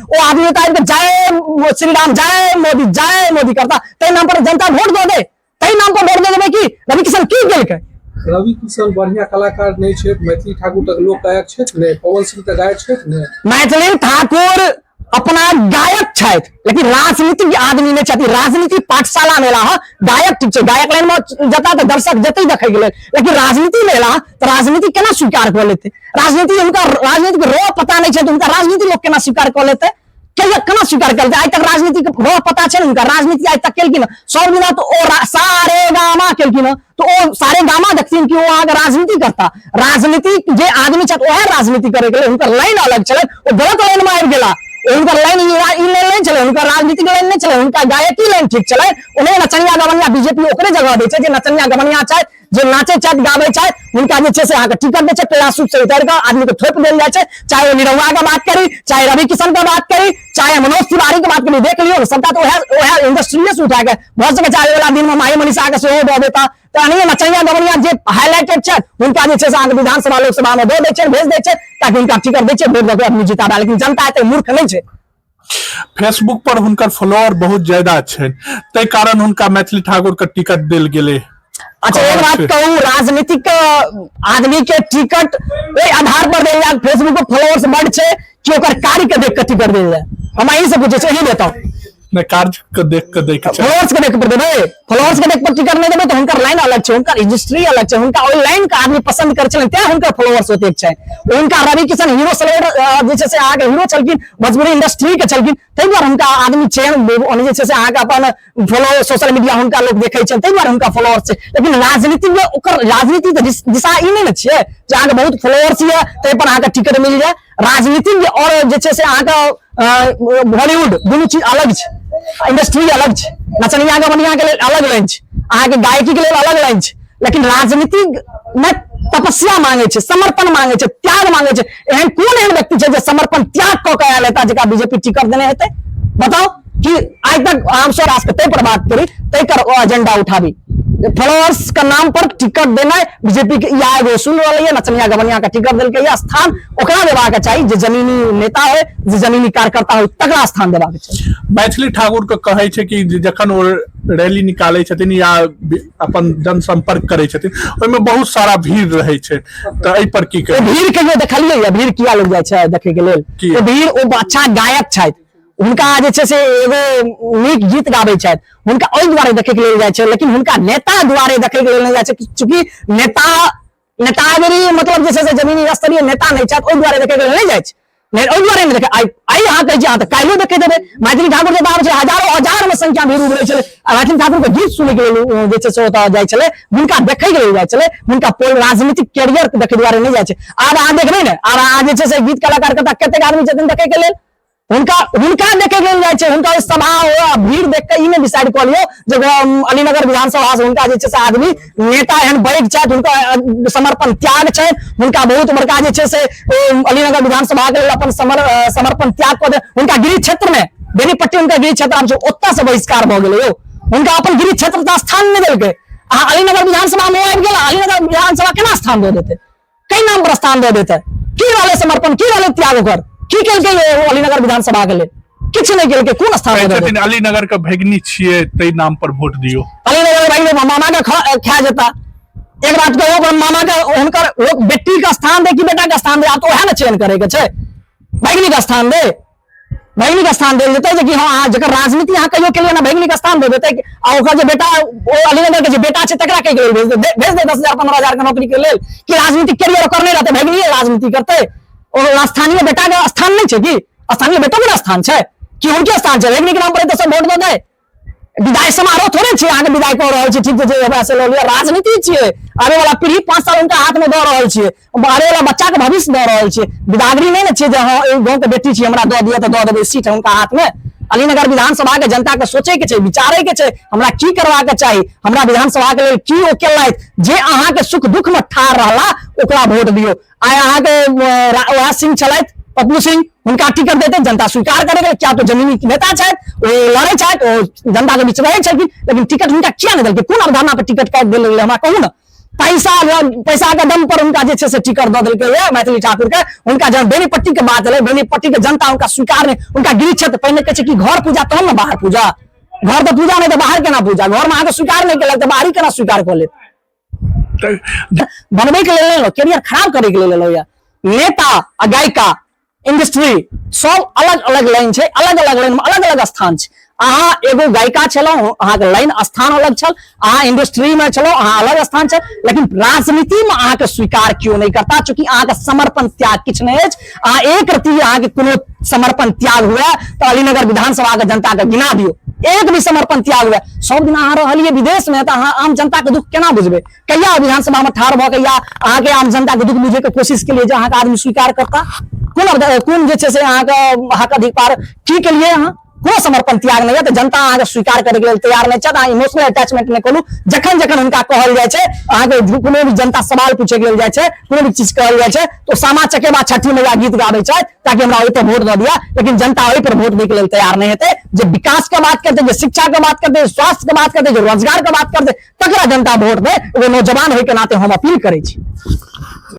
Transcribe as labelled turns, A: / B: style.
A: वो आदमी होता है जय श्री राम जय मोदी करता तई नाम पर जनता वोट दो दे, तई नाम पर वोट दे देबे कि रवि किशन की केलकै।
B: रवि किशन बढ़िया कलाकार नहीं छे, मैथिली ठाकुर तक लोक गायक छे ने, पवन सिंह तक गायक छे ने।
A: मैथिली ठाकुर अपना गायक छथि लेकिन राजनीतिक आदमी नहीं छथि। राजनीति पाठशाला में रहा गायक ठीक है, गायक लाइन में जता तो दर्शक जते देखे गेले, लेकिन राजनीति में रहा तो राजनीति केना स्वीकार कर लेते। राजनीति उनका राजनीतिक रो पता नहीं है तो उनका राजनीति लोग केना स्वीकार कर लेते, केना स्वीकार करते। आज तक राजनीति रो पता है उनका, राजनीति आज तक केलकिन 100 दिन तो सारे गामा केलकिन तो ओ सारे गामा देखथिन कि वो आगे राजनीति करता। राजनीति जे आदमी छथि ओहे राजनीति करे के उनका लाइन अलग चले, वो गलत लाइन में आबि गेला। उनका लाइन नहीं चले, उनका राजनीतिक लाइन नहीं चले, उनका गायकी लाइन ठीक चले। उन्हें नचनिया गवनिया बीजेपी ओकरे जगह दे जे नचनिया गवनिया चाहे जो नाचे चाहे गावे चाहे उनका जे से आके टिकट दे पेड़ा सूट से उतर का आदमी को थोप देल जाए, चाहे वो निरहुआ का बात करी, चाहे रवि किशन का बात करी, चाहे मनोज तिवारी की बात करी। देख लियो सबका तो इंडस्ट्री से उठा के बहुत से चाहे वाला दिन में माही मनीषा के सेहो दे देता। तो नहीं नचनिया गवनिया जे हाईलाइटेड छे उनका जे से आगे विधानसभा लोकसभा में दे दे छे, भेज दे छे ताकि उनका टिकट दे छे, वोट दे आदमी जिताबे। लेकिन जनता एते मूर्ख नहीं छे।
C: फेसबुक पर उनका फॉलोअर बहुत ज्यादा छे, तै कारण उनका मैथिली ठाकुर का टिकट देल गेले।
A: अच्छा एक बात कहूँ, राजनीतिक आदमी के टिकट ओहि आधार पर देल जाए, फेसबुक पर फॉलोअर्स बढ़ छे कि ओकर कार्य के देख के टिकट देल जाए। हम यही से पूछे यही बताओ
C: ने कार्य के देख के
A: फॉलोअर्स के देख पर देबे, फॉलोअर्स के देख पर टिकट नहीं देबे तो उनका लाइन अलग छे, उनका हिस्ट्री अलग छे, उनका ओइ लाइन का आदमी पसंद कर छले त्या उनका फॉलोअर्स होते छे। उनका रवि किशन हीरो सेलेब्रिटी जे से आगे हीरो चलकिन, भोजपुरी इंडस्ट्री के चलकिन, तै बार उनका आदमी चेन जे से आगे अपन फॉलो सोशल मीडिया उनका लोग देखे छे, तै बार उनका फॉलोअर्स छे। लेकिन राजनीति में ओकर राजनीति तो दिशा ई नहीं छे जे आगे बहुत फॉलोअर्स है तै पर आगे टिकट मिल जाए। राजनीति और जे से आगे बॉलीवुड दोनों चीज अलग छे, इंडस्ट्री अलग छे, नचनिया गवनिया के लिए अलग लाइन छे, आगे गायकी के लिए अलग लाइन छे। लेकिन राजनीति में तपस्या मांगे छे, समर्पण मांगे छे, त्याग मांगे छे। एहन कोन एहन व्यक्ति छे जे समर्पण त्याग क के लेता जेका बीजेपी टिकट देने हेते? बताओ कि आज तक हम सो राष्ट्र तय पर बात करी तय कर एजेंडा उठावी फॉलोअर्स का नाम पर टिकट देना बीजेपी के या एगो सुन वाली है नचनिया गवनिया का टिकट देल के या स्थान ओकरा देबा के चाहिए जे जमीनी नेता है, जे जमीनी कार्यकर्ता है तकरा स्थान देबा के चाहिए।
C: मैथिली ठाकुर के कहे छे कि जखन वो रैली निकाले छथिन या अपन जनसंपर्क करे छथिन ओय में बहुत सारा भीड़ रहे छे, त एहि पर की कहे?
A: भीड़ के जे देखलिए या भीड़ किया लोग जाय छे देखे के लेल? तो भीड़ ओ अच्छा गायक छथि, उनका जे छे से एगो नीक गीत गाबै छथि, हुनका ओहि द्वारे देखे के लेल जाय छै। लेकिन हुनका नेता द्वारे देखे के लेल नहीं जाय छै, चूंकि नेतागिरी मतलब जे छै से जमीनी स्तरीय नेता नहीं छथि, ओहि द्वारे देखे के लेल नहीं जाय छै। नहीं ओहि द्वारे नहीं देखे आई अहाँ कहै छी अहाँ तऽ काल्हियो देखे देबै। मैथिली ठाकुर जे बाहर छै हजारों हजार में संख्या भीड़ उमड़ै छलै, मैथिली ठाकुर के गीत सुनै के लेल जे छै से ओतऽ जाय छलै, हुनका देखे के लेल जाय छलै, हुनका राजनीतिक कैरियर के देखे द्वारे नहीं जाय छै। आब अहाँ देखबै ने, आब अहाँ जे छै से गीत कलाकार कता कतेक आदमी छथिन देखे के लेल, उनका देखे गेल जाय छै, उनका सभा हो भीड़ देख के ई ने डिसाइड कर लियो जब अलीनगर विधानसभा से उनका जे छै से आदमी नेता एहन बैठ छथि, उनका समर्पण त्याग छै, उनका बहुत बड़का जे छै से अलीनगर विधानसभा के लेल अपन समर्पण त्याग कर दे। उनका गृह क्षेत्र में बेनीपट्टी उनका गृह क्षेत्र ओतऽ से बहिष्कार भ गेलै, उनका अपन गृह क्षेत्र का स्थान नहीं देलकै। अहाँ अलीनगर विधानसभा में आबि गेल, अलीनगर विधानसभा केना स्थान दे देते, कई नाम पर स्थान दे देते? की रहलै समर्पण, की रहलै त्याग ओकर, की केलकै अलीनगर विधानसभा के लेल? किछ नहीं केलकै, कोन स्थान दे देते?
C: अलीनगर के भगनी छियै तै नाम पर वोट दियो।
A: अलीनगर भगनी मामा के खा जेता। एक बात कहो, मामा के हुनकर बेटी का स्थान दे कि बेटा का स्थान दे, आप तो वह ना चयन करे के छै। भगनी का स्थान दे, भगनी का स्थान दे देते कि हाँ जकर राजनीति यहाँ कहियो के लिए ना भगनी का स्थान दे देते। आ ओकर जे बेटा अलीनगर के जे बेटा छै तकरा के लेल भेज दे 10,000 15,000 के नौकरी के लेल कि राजनीतिक कैरियर करने रहते, भगनी राजनीति करते। और स्थानीय बेटा का स्थान नहीं है कि स्थानीय बेटों का स्थान है कि उनके स्थान है? भगनी के नाम पर तो सब वोट दे विदाई समारोह थोड़े छे, आगे विदाई कर रहा है ठीक से लो लिया। राजनीति छे, आने वाला पीढ़ी 5 साल उनका हाथ में दे रहा है, आने वाला बच्चा के भविष्य दे रहा है। विदागरी नहीं छे जे हाँ गाँव के बेटी छे हमरा दे दिया तो दे देबे, सीट है उनका हाथ में। अलीनगर विधानसभा के जनता के सोचे के छै, विचारे के छै, हमरा की करवा के चाही, हमरा विधानसभा के लेल की ओ केलैथ जे अहाँ के सुख दुख में ठाड़ रहला ओकरा वोट दियो। आय अहाँ के वह सिंह छलैथ पप्पू सिंह, उनका टिकट देते जनता स्वीकार करेगा, क्या तो जमीनी नेता छथि, वो लड़े छथि, वो जनता के बीच रहे छथि, लेकिन टिकट उनका किया नहीं दिलकै? कोन अवधारणा पर टिकट काट देल हमरा कहू ना? पैसा के दम पर उनका जे छै से टिकट दऽ देलकै है मैथिली ठाकुर के। उनका जब बेनीपट्टी के बात है, बेनीपट्टी के जनता उनका स्वीकार नहीं, उनका गिरी क्षेत्र पहिने कहै छै कि घर पूजा तहन न बाहर पूजा, घर तो पूजा नहीं तो बाहर केना पूजा, घर में अहाँके स्वीकार नहीं केलक तो बाहरी केना स्वीकार कऽ लेत। बनबे के लेल लेलो, कैरियर खराब करे के लेल लेलो या। नेता आ गायिका इंडस्ट्री सब अलग अलग लाइन छै, अलग अलग लाइन में अलग अलग स्थान छै। अहाँ एगो गायिका छलहुँ, अहाँके लाइन स्थान अलग छल, अहाँ इंडस्ट्री में छलहुँ, अहाँ अलग स्थान छल, लेकिन राजनीति में अहाँके स्वीकार क्यों नहीं करता, चूंकि अहाँके समर्पण त्याग किछ नहीं अछि। अहाँ एक रत्ती अहाँके कोनो समर्पण त्याग हुए तो अलीनगर विधानसभा के जनता के गिना दियो, एक भी समर्पण त्याग हुए। सब दिन अहाँ रहलियै विदेश में, तो अहाँ आम जनता के दुख केना बुझबै? कहिया विधानसभा में ठाढ़ भऽ के या अहाँके आम जनता के दुख बुझे के कोशिश के लिए जो अहाँके आदमी स्वीकार करता? कोन जे छै से अहाँके अधिकार की के लिए अहाँ कोनो समर्पण त्याग नहीं है, तो जनता अहाँके स्वीकार करे के लेल तैयार नहीं छथि। अहाँ इमोशनल अटैचमेंट नहीं करू। जखन जखन हुनका कहल जाइ छै, अहाँके कोनो भी जनता सवाल पूछे के लेल जाइ छै, कोनो भी चीज कहल जाइ छै, तो सामा चकेबा छठी मैया गीत गाबै छै ताकि हमरा ओहि पर वोट दऽ दिया, लेकिन जनता ओहि पर वोट दै के लेल तैयार नहीं हेतै। जे विकास के बात करते, जे शिक्षा के बात करते, स्वास्थ्य के बात करते, जो रोजगार के बात करते, तकरा जनता वोट दे। एगो नौजवान होय के नाते हम अपील करै छी।